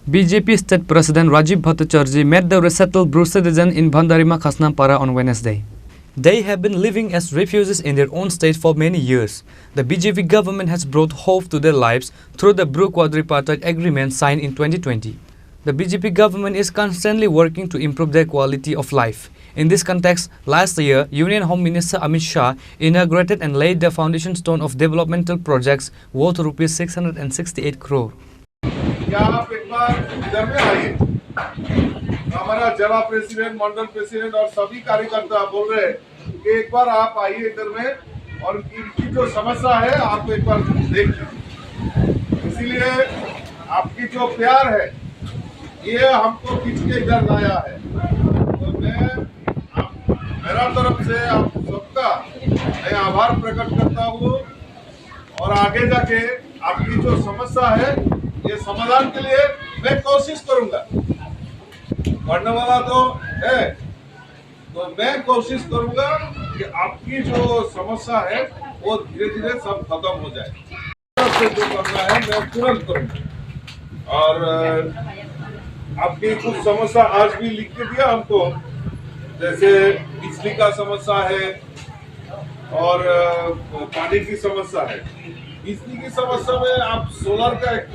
BJP State President Rajiv Bhattacharjee met the resettled Bru citizens in Bhandarima Khasnampara on Wednesday. They have been living as refugees in their own state for many years. The BJP government has brought hope to their lives through the Bru Quadripartite Agreement signed in 2020. The BJP government is constantly working to improve their quality of life. In this context, last year, Union Home Minister Amit Shah inaugurated and laid the foundation stone of developmental projects worth Rs 668 crore. क्या आप एक बार इधर में आइए। हमारा जिला president, मंडल president और सभी कार्यकर्ता बोल रहे हैं कि एक बार आप आइए इधर में और इनकी जो समस्या है आप एक बार देख लीजिए। इसीलिए आपकी जो प्यार है ये हमको खींच के इधर लाया है। तो मेरा तरफ से आप सबका मैं आभार प्रकट करता हूँ और आगे जाके आपकी जो समस्या है ये समाधान के लिए मैं कोशिश करूंगा। बढ़ने वाला तो है, तो मैं कोशिश करूंगा कि आपकी जो समस्या है वो धीरे धीरे सब खत्म हो जाए। जो करना है मैं तुरंत करूंगा। और आपकी कुछ समस्या आज भी लिख के दिया हमको, जैसे बिजली का समस्या है और पानी की समस्या है। बिजली की समस्या में आप सोलर का एक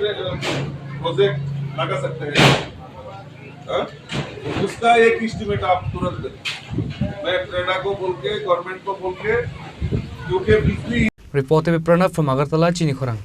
प्रोजेक्ट लगा सकते हैं। उसका एक एस्टिमेट आप तुरंत दें। मैं प्रेरणा को बोल के, गवर्नमेंट को बोल के, क्योंकि बिजली। Reported by Pranav from Agartala, Chini Khorang.